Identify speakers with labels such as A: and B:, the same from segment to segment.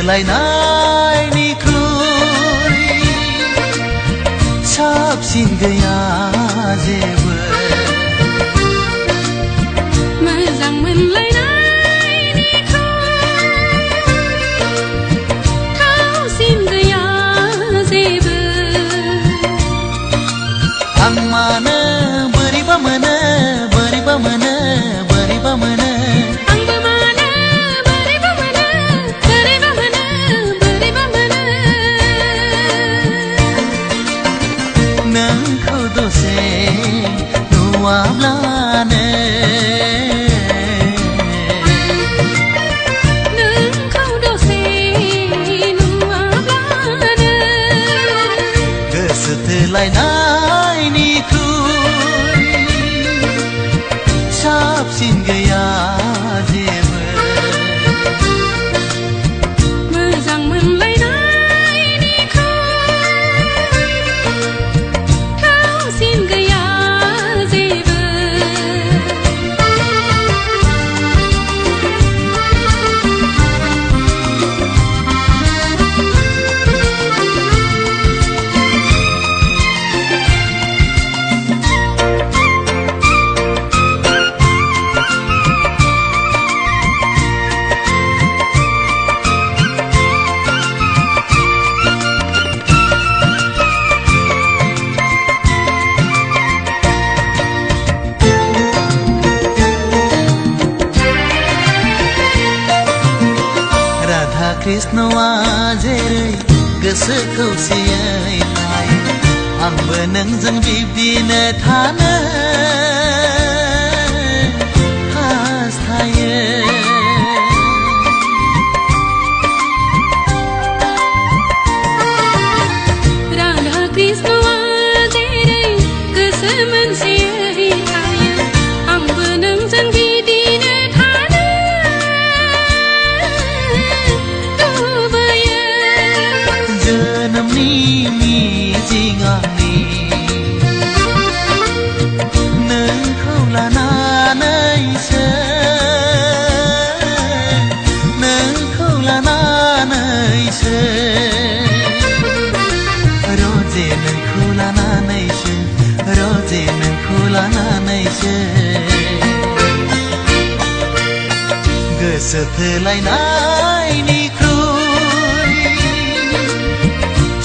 A: गोसोथोलायनायनिख्रुइ साबसिन गैया जेबो
B: मोजां मोनलायनायनिख्रुइ थावसिन गैया जेबो
A: आं मानो बोरैबा मोनो बोरैबा मोनो बोरैबा मोनो
B: आंबो मानो बोरैबा मोनो बोरैबा मोनो बोरैबा मोनो
A: नोंखौ दसे नुवाब्लानो
B: नोंखौ दसे नुवाब्लानो
A: गोसोथोलायनायनिख्रुइ साबसिन गैया जेबो
B: मोजां मोनलायनायनिख्रुइ थावसिन गैया जेबो
A: राधा कृष्णआ जेरै गोसो खौसेयै थायो आंबो नोंजों बिब्दिनो थानो हास्थायो
B: राधा कृष्णआ जेरै गोसो मोनसेयै थायो आंबो नोंजों बिदिनो थानो लुबैयो
A: जोनोमनि मिजिं आंनि नोंखौ लानानैसो नोंखौ लानानैसो रोजे नोंखौ लानानैसो रोजे नोंखौ लानानैसो गोसोथोलायनायनिख्रुइ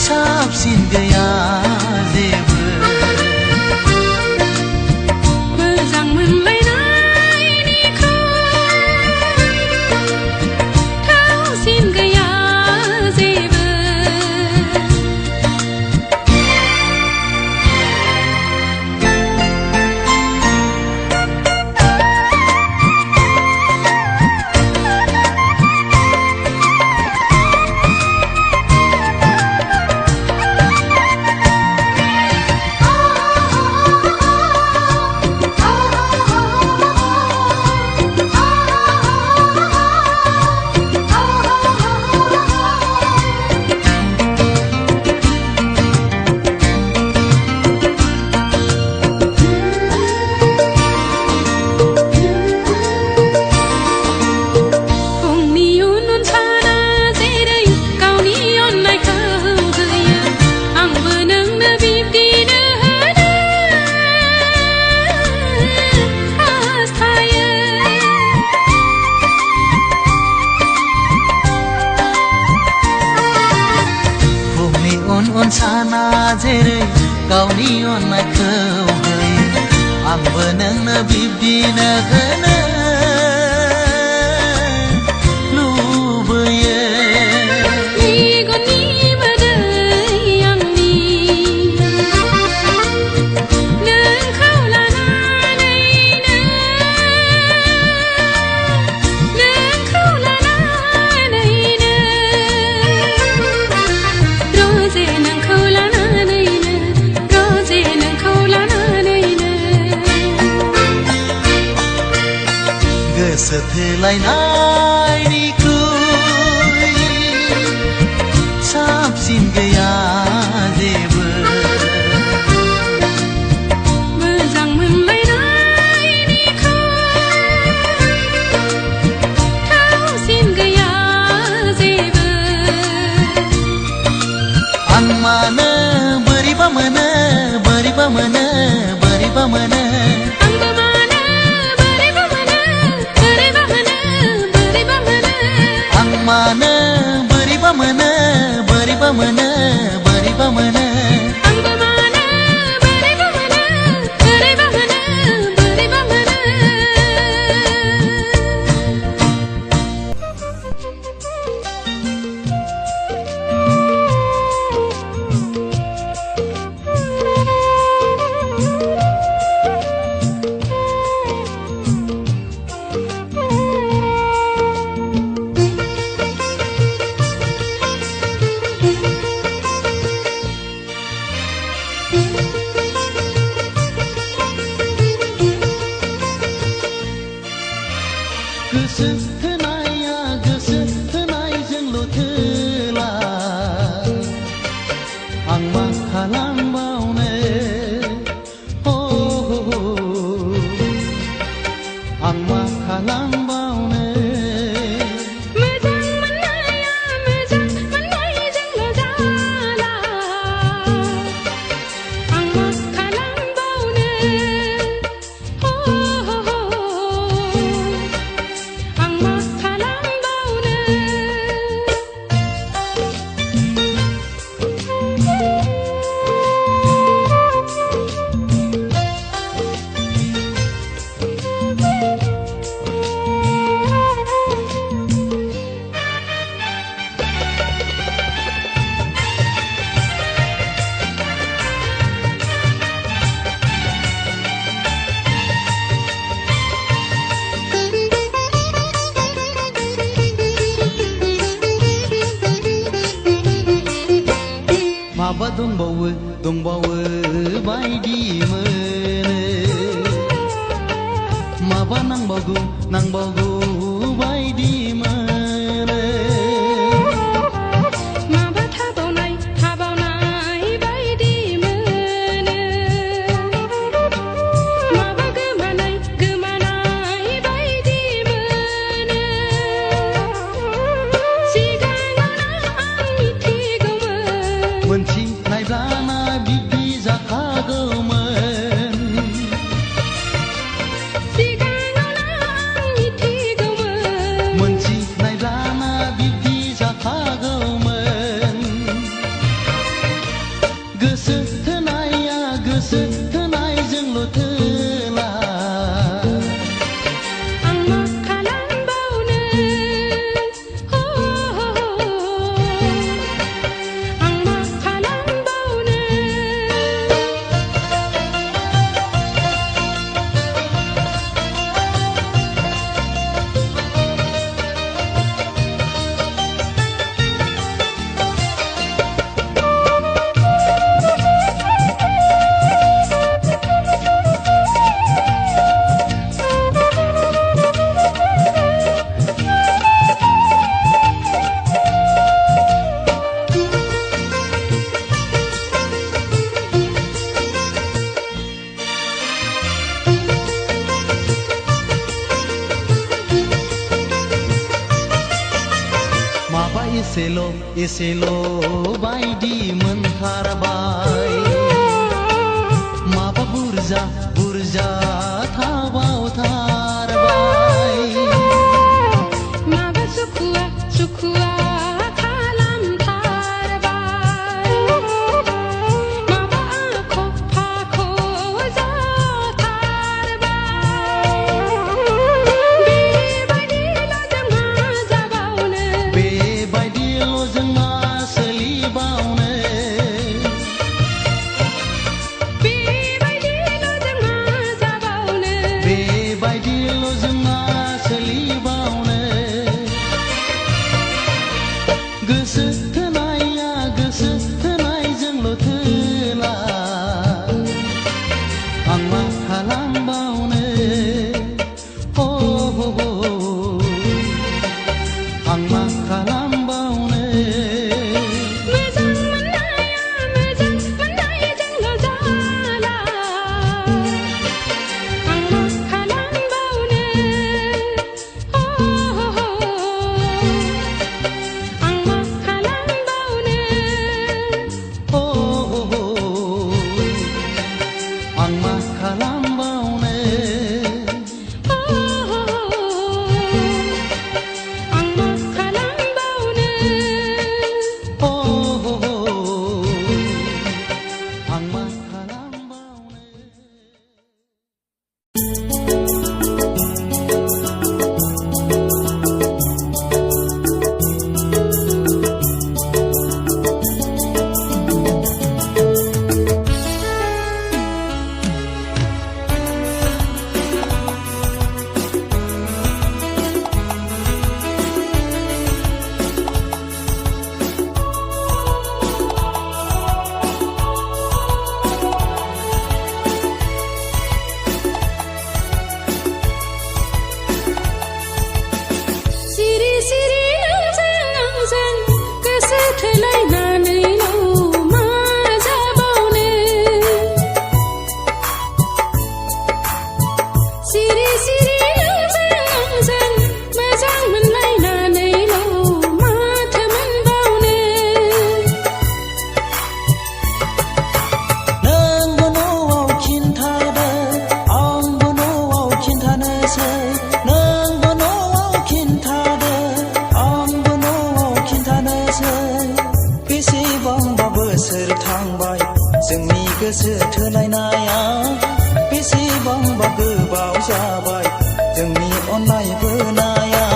A: साबसिन गैया जेबो
B: मोजां मोनलायनायनिख्रुइ थावसिन गैया जेबो फुंनि उन उन साना जेरै गावनि अननायखौ होयो आंबो नोंनो बिब्दिनो होनो हास्थायो
A: फुंनि उन साना जेरै गावनि अननायखौ होयो आंबो नोंनो बिब्दिनो होनो लुबैयो
B: मेगननि मोदै आंनि नोंखौ लानानैनो नोंखौ लानानैनो रोजे नोंखौ लानानैनो रोजे नोंखौ लानानैनो
A: गोसोथोलायनायनिख्रुइ साबसिन गैया जेबो
B: मोजां मोनलायनायनिख्रुइ थावसिन गैया जेबो
A: मानो बोरैबा मोनो बोरैबा मोनो बोरैबा मोनो
B: आंबो मानो बोरैबा मोनो बोरैबा मोनो बोरैबा मोनो
A: आं मानो बोरैबा मोनो बोरैबा मोनो बोरैबा मोनो
B: आंबो मानो बोरैबा मोनो बोरैबा मोनो बोरैबा मोनो
A: गोसो थोनाया गोसो थोनायजोंल' थोला आं मा खालामबावनो आं मा खालामबावनो
B: मोजां मोननाया मोजां मोननायजोंल' जाला आं मा खालामबावनो आं मा खालामबावनो
A: माबा दंबावो बायदि मोनो माबा नांबावगौ बायदि मोनो
B: माबा थाबावनाय बायदि मोनो माबा गोमानाय बायदि मोनो सिगाङावनो आं मिथिगौमोन
A: मोनथिनायब्लाना बिब्दि जाखागौमोन
B: सिगाङावनो आं मिथिगौमोन
A: मोनथिनायब्लाना बिब्दि जाखागौमोन गोसो थोनाया गोसो थोनायजोंल' थोला
B: आं मा खालामबावनो आं मा खालामबावनो
A: माबा एसेल' बायदि मोनथारबाय माबा बुरजा थाबावथारबाय
B: माबा सुखुआ खालामथारबाय माबा आख' जाथारबाय
A: बेबायदिल' जों मा सोलिबावनो
B: बेबायदिल' जों
C: बेसेबांबा बोसोर थांबाय जोंनि गोसो थोलायनाया बेसेबांबा गोबाव जाबाय जोंनि अननाय बोनाया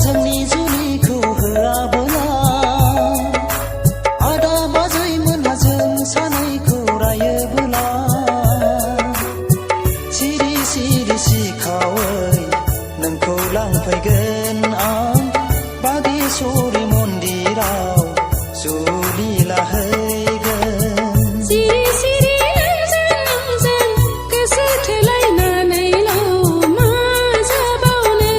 C: जोंनि जुलिखौ होआबोला आदा बाजैमोनहा जों सानैखौ रायोबोला सिरि सिरि सिखावै नोंखौ लांफैगोन आं बागेश्वरी मन्दिराव जुलि लाहैगोन
B: सिरि सिरि नोंजों गोसो थोलायनानैल' मा जाबावनो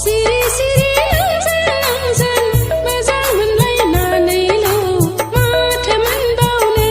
B: सिरि सिरि नोंजों मोजां मोनलायनानैल' माथो मोनबावनो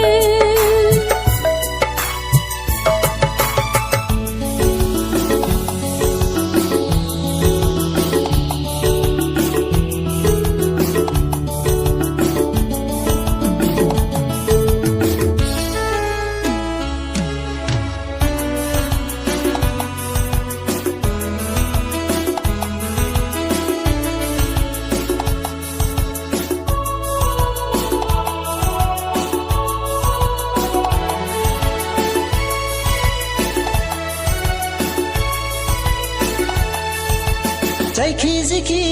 C: जायखि जिखि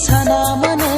C: साना मानो